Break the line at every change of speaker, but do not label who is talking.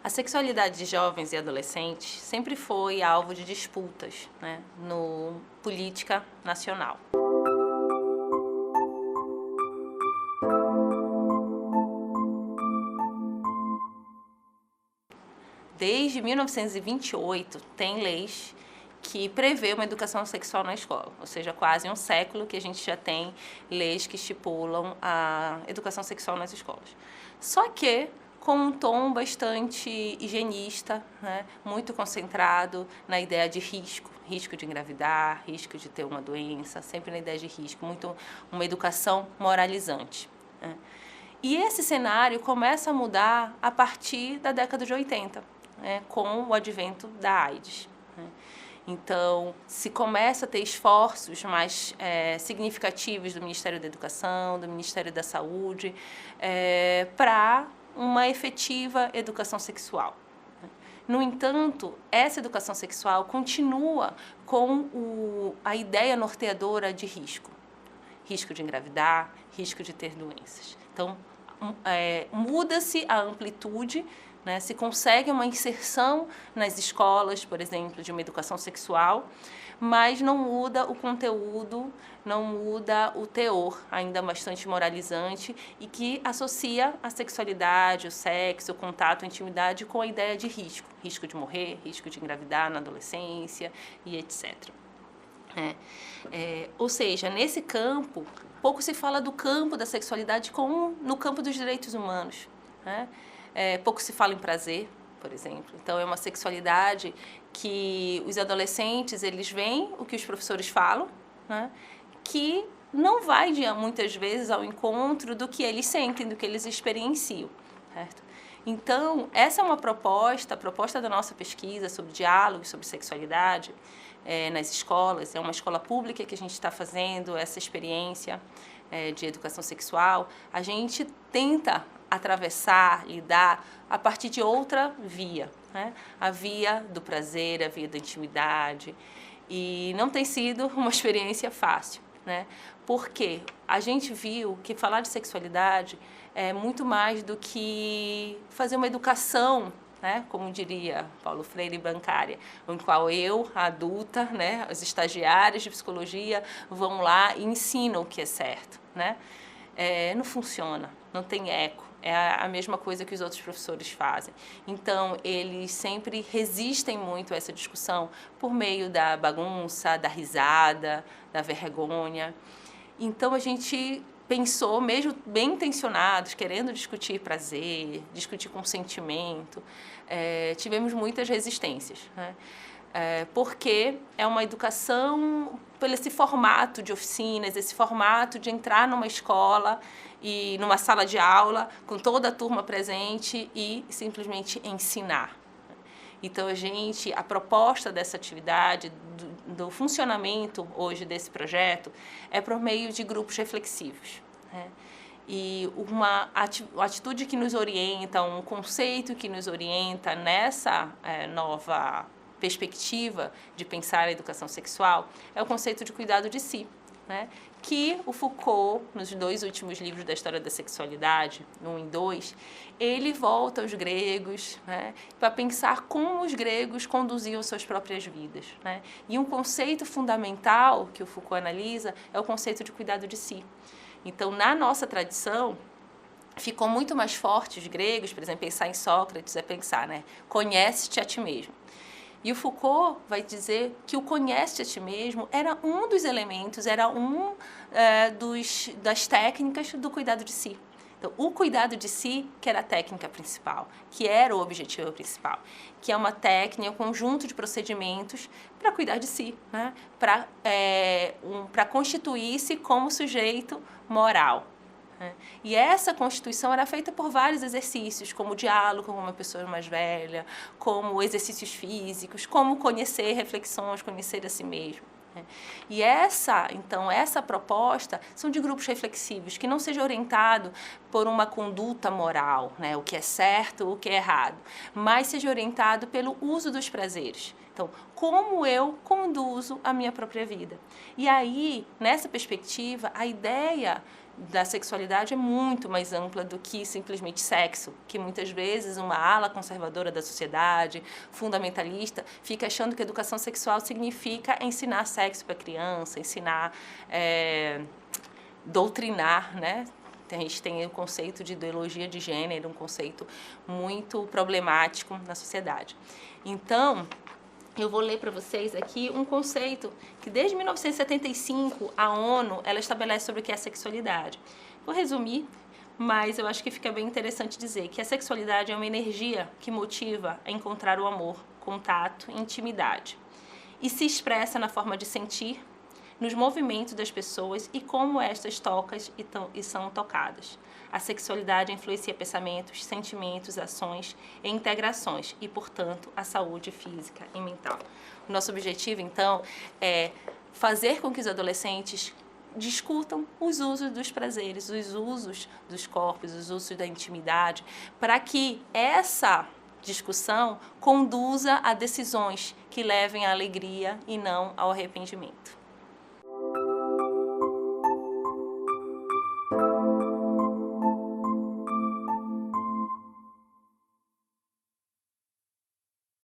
A sexualidade de jovens e adolescentes sempre foi alvo de disputas, né, no política nacional. Desde 1928, tem leis que prevê uma educação sexual na escola, ou seja, quase um século que a gente já tem leis que estipulam a educação sexual nas escolas. Só que com um tom bastante higienista, né, muito concentrado na ideia de risco de engravidar, risco de ter uma doença, sempre na ideia de risco, muito uma educação moralizante, né. E esse cenário começa a mudar a partir da década de 80, né, com o advento da AIDS, né. Então, se começa a ter esforços mais significativos do Ministério da Educação, do Ministério da Saúde, para uma efetiva educação sexual. No entanto, essa educação sexual continua com a ideia norteadora de risco. Risco de engravidar, risco de ter doenças. Então, muda-se a amplitude, né? Se consegue uma inserção nas escolas, por exemplo, de uma educação sexual, mas não muda o conteúdo, não muda o teor, ainda bastante moralizante, e que associa a sexualidade, o sexo, o contato, a intimidade com a ideia de risco. Risco de morrer, risco de engravidar na adolescência e etc. Ou seja, nesse campo, pouco se fala do campo da sexualidade como no campo dos direitos humanos, né? Pouco se fala em prazer, por exemplo. Então, é uma sexualidade que os adolescentes, eles veem o que os professores falam, né, que não vai, muitas vezes, ao encontro do que eles sentem, do que eles experienciam, certo? Então, essa é uma proposta, a proposta da nossa pesquisa sobre diálogo, sobre sexualidade nas escolas. É uma escola pública que a gente está fazendo essa experiência de educação sexual. A gente tenta atravessar, lidar a partir de outra via, né? A via do prazer, a via da intimidade. E não tem sido uma experiência fácil, né? Porque a gente viu que falar de sexualidade é muito mais do que fazer uma educação, né, como diria Paulo Freire, bancária, em qual eu, a adulta, né, os estagiários de psicologia vão lá e ensinam o que é certo, né? Não funciona, não tem eco. É a mesma coisa que os outros professores fazem. Então, eles sempre resistem muito a essa discussão por meio da bagunça, da risada, da vergonha. Então, a gente pensou, mesmo bem intencionados, querendo discutir prazer, discutir consentimento, tivemos muitas resistências, né? Porque é uma educação pelo esse formato de oficinas, esse formato de entrar numa escola e numa sala de aula com toda a turma presente e simplesmente ensinar. Então, a proposta dessa atividade, do funcionamento hoje desse projeto, é por meio de grupos reflexivos, né? E uma atitude que nos orienta, um conceito que nos orienta nessa nova perspectiva de pensar a educação sexual é o conceito de cuidado de si, né? Que o Foucault, nos 2 últimos livros da história da sexualidade, 1 e 2, ele volta aos gregos, né, para pensar como os gregos conduziam suas próprias vidas, né? E um conceito fundamental que o Foucault analisa é o conceito de cuidado de si. Então, na nossa tradição, ficou muito mais forte os gregos, por exemplo, pensar em Sócrates é pensar, né, conhece-te a ti mesmo. E o Foucault vai dizer que o conhece-te a ti mesmo era um dos elementos, era das técnicas do cuidado de si. Então, o cuidado de si, que era a técnica principal, que era o objetivo principal, que é uma técnica, um conjunto de procedimentos para cuidar de si, né? Para constituir-se como sujeito moral. E essa constituição era feita por vários exercícios, como o diálogo com uma pessoa mais velha, como exercícios físicos, como conhecer reflexões, conhecer a si mesmo. E essa proposta são de grupos reflexivos, que não seja orientado por uma conduta moral, né, o que é certo, o que é errado, mas seja orientado pelo uso dos prazeres. Então, como eu conduzo a minha própria vida? E aí, nessa perspectiva, a ideia da sexualidade é muito mais ampla do que simplesmente sexo, que muitas vezes uma ala conservadora da sociedade, fundamentalista, fica achando que educação sexual significa ensinar sexo para criança, ensinar, doutrinar, né? A gente tem o conceito de ideologia de gênero, um conceito muito problemático na sociedade. Então, eu vou ler para vocês aqui um conceito que desde 1975 a ONU ela estabelece sobre o que é sexualidade. Vou resumir, mas eu acho que fica bem interessante dizer que a sexualidade é uma energia que motiva a encontrar o amor, contato e intimidade. E se expressa na forma de sentir, nos movimentos das pessoas e como estas tocam e são tocadas. A sexualidade influencia pensamentos, sentimentos, ações e integrações e, portanto, a saúde física e mental. O nosso objetivo, então, é fazer com que os adolescentes discutam os usos dos prazeres, os usos dos corpos, os usos da intimidade, para que essa discussão conduza a decisões que levem à alegria e não ao arrependimento.